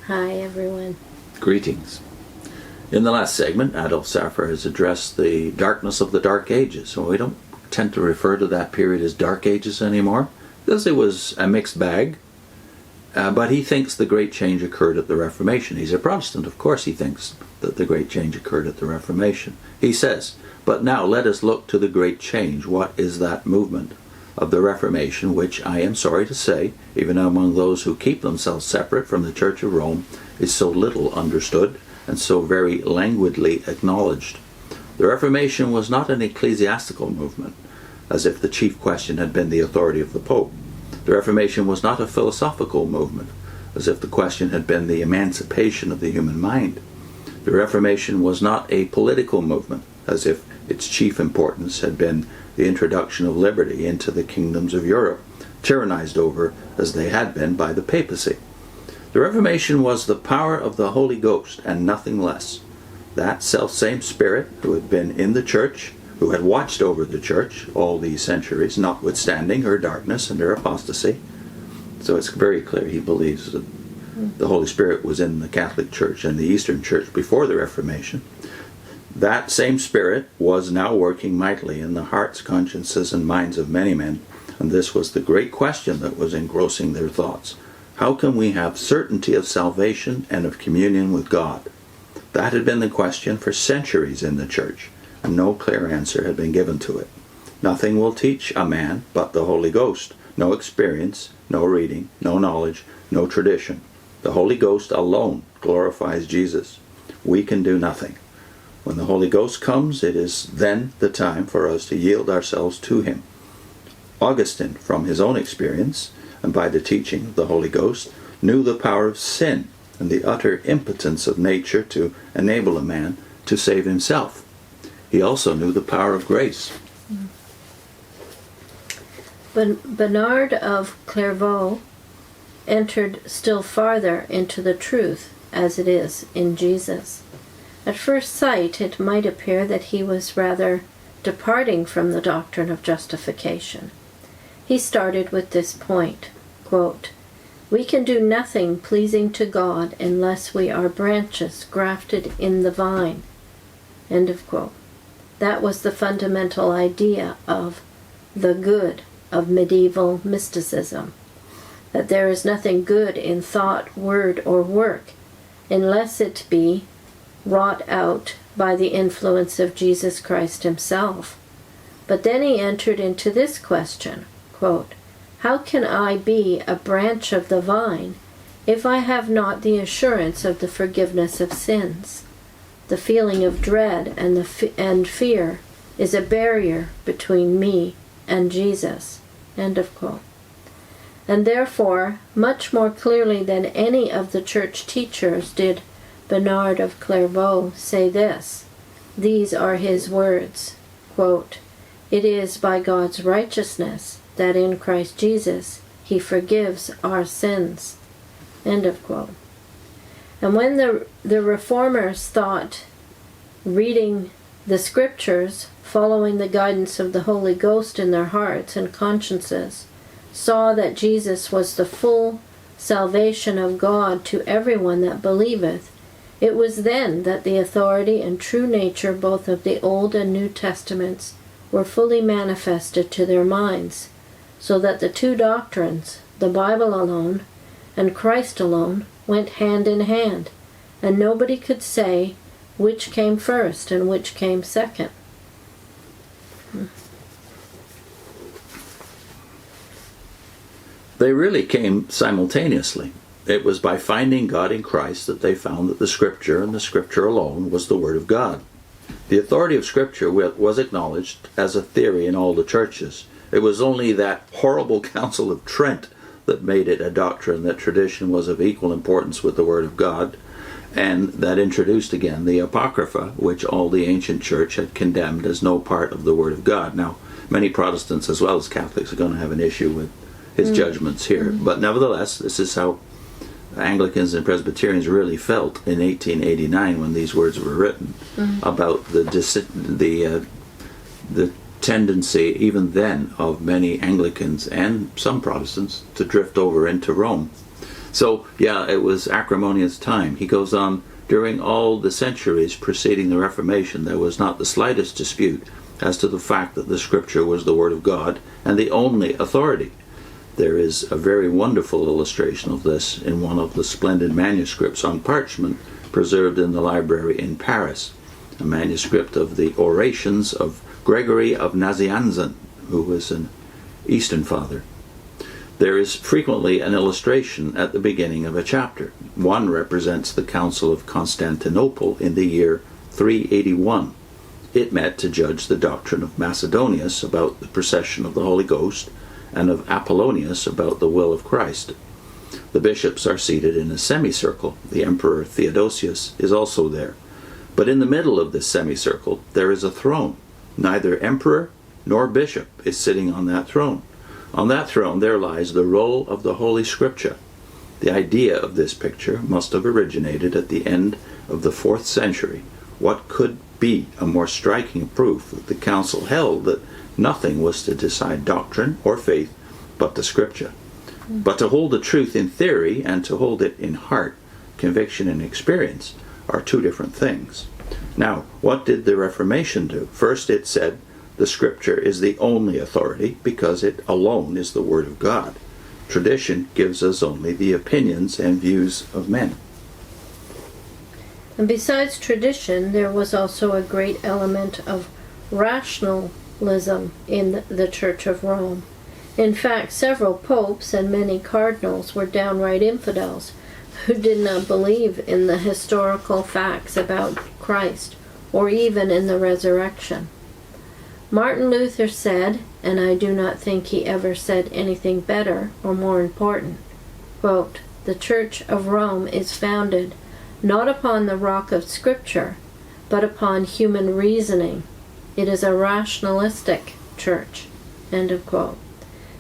Hi, everyone. Greetings. In the last segment, Adolph Saphir has addressed the darkness of the Dark Ages. So we don't tend to refer to that period as Dark Ages anymore, because it was a mixed bag. But he thinks the great change occurred at the Reformation. He's a Protestant, of course he thinks that the great change occurred at the Reformation. He says, but now let us look to the great change. What is that movement of the Reformation, which I am sorry to say, even among those who keep themselves separate from the Church of Rome, is so little understood and so very languidly acknowledged. The Reformation was not an ecclesiastical movement, as if the chief question had been the authority of the Pope. The Reformation was not a philosophical movement, as if the question had been the emancipation of the human mind. The Reformation was not a political movement, as if its chief importance had been the introduction of liberty into the kingdoms of Europe, tyrannized over as they had been by the papacy. The Reformation was the power of the Holy Ghost and nothing less. That selfsame Spirit who had been in the Church, who had watched over the Church all these centuries, notwithstanding her darkness and her apostasy. So it's very clear he believes that the Holy Spirit was in the Catholic Church and the Eastern Church before the Reformation. That same Spirit was now working mightily in the hearts, consciences, and minds of many men, and this was the great question that was engrossing their thoughts. How can we have certainty of salvation and of communion with God? That had been the question for centuries in the Church, and no clear answer had been given to it. Nothing will teach a man but the Holy Ghost. No experience, no reading, no knowledge, no tradition. The Holy Ghost alone glorifies Jesus. We can do nothing. When the Holy Ghost comes, it is then the time for us to yield ourselves to Him. Augustine, from his own experience, and by the teaching of the Holy Ghost, knew the power of sin and the utter impotence of nature to enable a man to save himself. He also knew the power of grace. Bernard of Clairvaux entered still farther into the truth as it is in Jesus. At first sight, it might appear that he was rather departing from the doctrine of justification. He started with this point, quote, "We can do nothing pleasing to God unless we are branches grafted in the vine." End of quote. That was the fundamental idea of the good of medieval mysticism, that there is nothing good in thought, word, or work unless it be wrought out by the influence of Jesus Christ himself. But then he entered into this question, quote, "How can I be a branch of the vine if I have not the assurance of the forgiveness of sins? The feeling of dread and fear is a barrier between me and Jesus." End of quote. And therefore, much more clearly than any of the church teachers did Bernard of Clairvaux say this. These are his words, quote, "It is by God's righteousness that in Christ Jesus he forgives our sins." End of quote. And when the Reformers thought reading the Scriptures, following the guidance of the Holy Ghost in their hearts and consciences, saw that Jesus was the full salvation of God to everyone that believeth, it was then that the authority and true nature both of the Old and New Testaments were fully manifested to their minds, so that the two doctrines, the Bible alone and Christ alone, went hand in hand, and nobody could say which came first and which came second. They really came simultaneously. It was by finding God in Christ that they found that the Scripture and the Scripture alone was the Word of God. The authority of Scripture was acknowledged as a theory in all the churches. It was only that horrible Council of Trent that made it a doctrine that tradition was of equal importance with the Word of God, and that introduced again the Apocrypha, which all the ancient church had condemned as no part of the Word of God. Now, many Protestants as well as Catholics are going to have an issue with his judgments here, but nevertheless, this is how Anglicans and Presbyterians really felt in 1889 when these words were written about the tendency even then of many Anglicans and some Protestants to drift over into Rome. So, yeah, it was acrimonious time. He goes on, during all the centuries preceding the Reformation, there was not the slightest dispute as to the fact that the Scripture was the Word of God and the only authority. There is a very wonderful illustration of this in one of the splendid manuscripts on parchment preserved in the library in Paris, a manuscript of the orations of Gregory of Nazianzen, who was an Eastern Father. There is frequently an illustration at the beginning of a chapter. One represents the Council of Constantinople in the year 381. It met to judge the doctrine of Macedonius about the procession of the Holy Ghost and of Apollonius about the will of Christ. The bishops are seated in a semicircle. The Emperor Theodosius is also there. But in the middle of this semicircle there is a throne. Neither emperor nor bishop is sitting on that throne. On that throne there lies the roll of the Holy Scripture. The idea of this picture must have originated at the end of the 4th century. What could be a more striking proof that the council held that nothing was to decide doctrine or faith but the Scripture? But to hold the truth in theory and to hold it in heart, conviction and experience are two different things. Now, what did the Reformation do? First, it said the Scripture is the only authority because it alone is the Word of God. Tradition gives us only the opinions and views of men. And besides tradition, there was also a great element of rationalism in the Church of Rome. In fact, several popes and many cardinals were downright infidels who did not believe in the historical facts about Christ or even in the resurrection. Martin Luther said, and I do not think he ever said anything better or more important, quote, "The Church of Rome is founded not upon the rock of Scripture, but upon human reasoning. It is a rationalistic church," end of quote.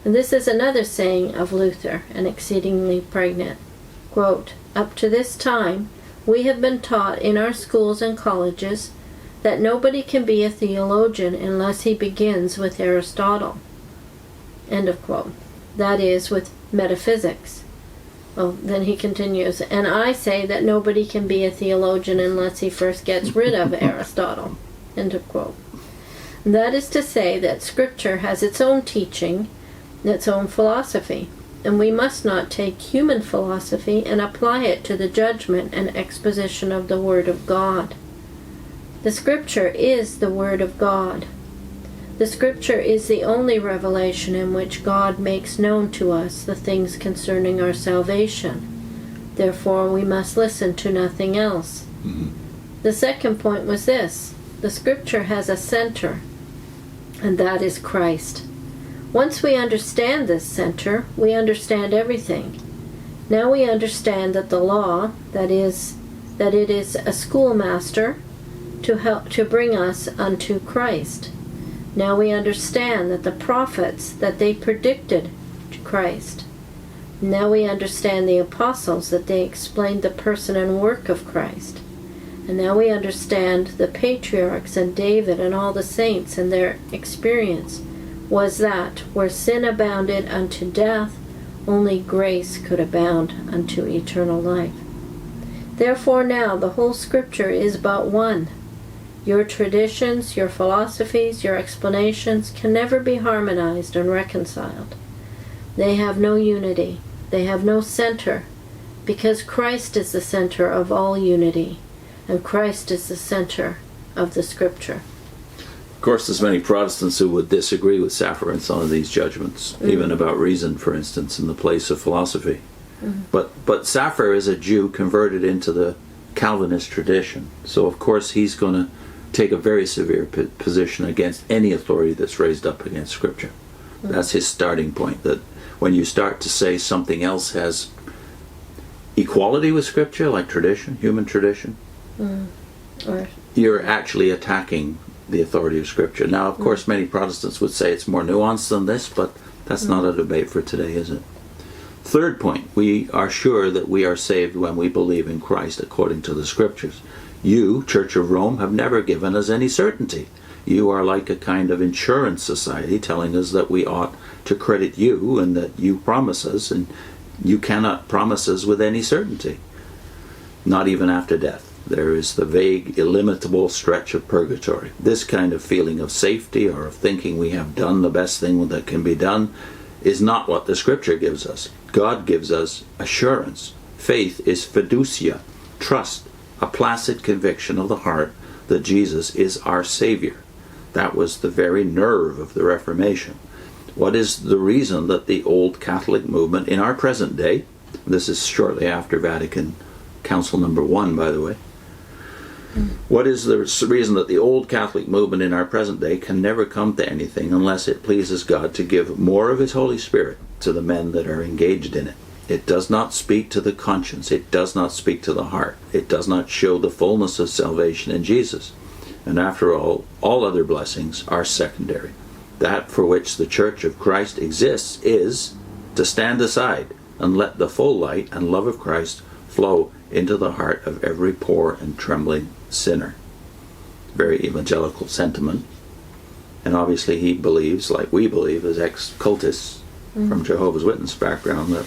And this is another saying of Luther, and exceedingly pregnant. Quote, "Up to this time, we have been taught in our schools and colleges that nobody can be a theologian unless he begins with Aristotle." End of quote. That is, with metaphysics. Well, then he continues, "And I say that nobody can be a theologian unless he first gets rid of Aristotle." End of quote. That is to say that Scripture has its own teaching, its own philosophy, and we must not take human philosophy and apply it to the judgment and exposition of the Word of God. The Scripture is the Word of God. The Scripture is the only revelation in which God makes known to us the things concerning our salvation. Therefore, we must listen to nothing else. The second point was this: the Scripture has a center, and that is Christ. Once we understand this center, we understand everything. Now we understand that the law, that it is a schoolmaster to bring us unto Christ. Now we understand that the prophets, that they predicted Christ. Now we understand the apostles, that they explained the person and work of Christ. And now we understand the patriarchs and David and all the saints, and their experience was that where sin abounded unto death, only grace could abound unto eternal life. Therefore now the whole Scripture is but one. Your traditions, your philosophies, your explanations can never be harmonized and reconciled. They have no unity. They have no center, because Christ is the center of all unity, and Christ is the center of the Scripture. Of course, there's many Protestants who would disagree with Saphir in some of these judgments, even about reason, for instance, in the place of philosophy. But Saphir is a Jew converted into the Calvinist tradition, so of course he's going to take a very severe position against any authority that's raised up against Scripture. That's his starting point, that when you start to say something else has equality with Scripture, like tradition, human tradition, you're actually attacking the authority of Scripture. Now, of course, many Protestants would say it's more nuanced than this, but that's not a debate for today, is it? Third point, we are sure that we are saved when we believe in Christ according to the Scriptures. You, Church of Rome, have never given us any certainty. You are like a kind of insurance society telling us that we ought to credit you and that you promise us, and You cannot promise us with any certainty, not even after death. There is the vague, illimitable stretch of purgatory. This kind of feeling of safety or of thinking we have done the best thing that can be done is not what the Scripture gives us. God gives us assurance. Faith is fiducia, trust, a placid conviction of the heart that Jesus is our Savior. That was the very nerve of the Reformation. What is the reason that the old Catholic movement in our present day, this is shortly after Vatican Council number 1, by the way, what is the reason that the old Catholic movement in our present day can never come to anything unless it pleases God to give more of His Holy Spirit to the men that are engaged in it? It does not speak to the conscience. It does not speak to the heart. It does not show the fullness of salvation in Jesus. And after all other blessings are secondary. That for which the Church of Christ exists is to stand aside and let the full light and love of Christ flow into the heart of every poor and trembling sinner. Very evangelical sentiment. And obviously he believes, like we believe as ex-cultists from Jehovah's Witness background, that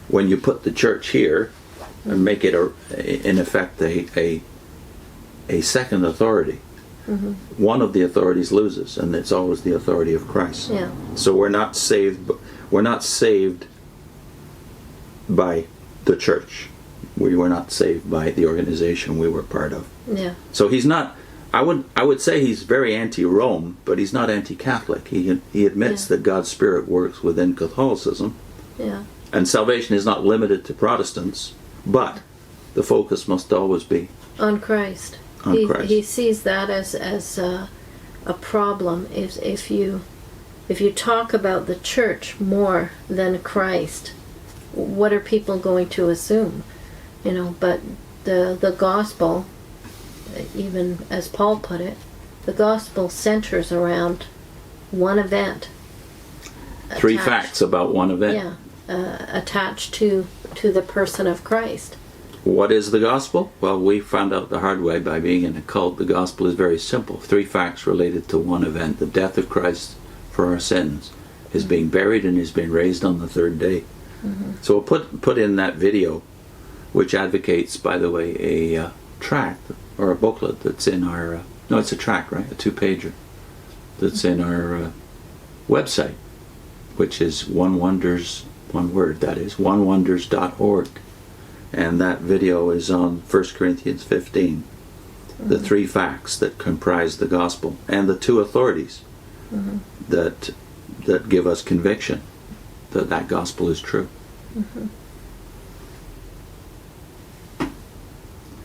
when you put the church here and make it, in effect, a second authority, one of the authorities loses, and it's always the authority of Christ. Yeah. So we're not saved. We're not saved by the church. We were not saved by the organization we were part of. Yeah. So he's not. I would say he's very anti-Rome, but he's not anti-Catholic. He admits that God's Spirit works within Catholicism. Yeah. And salvation is not limited to Protestants, but the focus must always be On Christ. on Christ. He sees that as a problem. If you talk about the church more than Christ, what are people going to assume? But the gospel, even as Paul put it, the gospel centers around one event. Three attached- facts about one event. Yeah. Attached to the person of Christ. What is the gospel? Well, we found out the hard way by being in a cult. The gospel is very simple. Three facts related to one event: the death of Christ for our sins, His being buried, and His being raised on the third day. So we'll put in that video, which advocates, by the way, a tract or a booklet that's in our no, it's a tract, right? A 2-pager that's in our website, which is one wonders, one word, that is onewonders.org. And that video is on 1 Corinthians 15, the three facts that comprise the gospel, and the two authorities that give us conviction that gospel is true.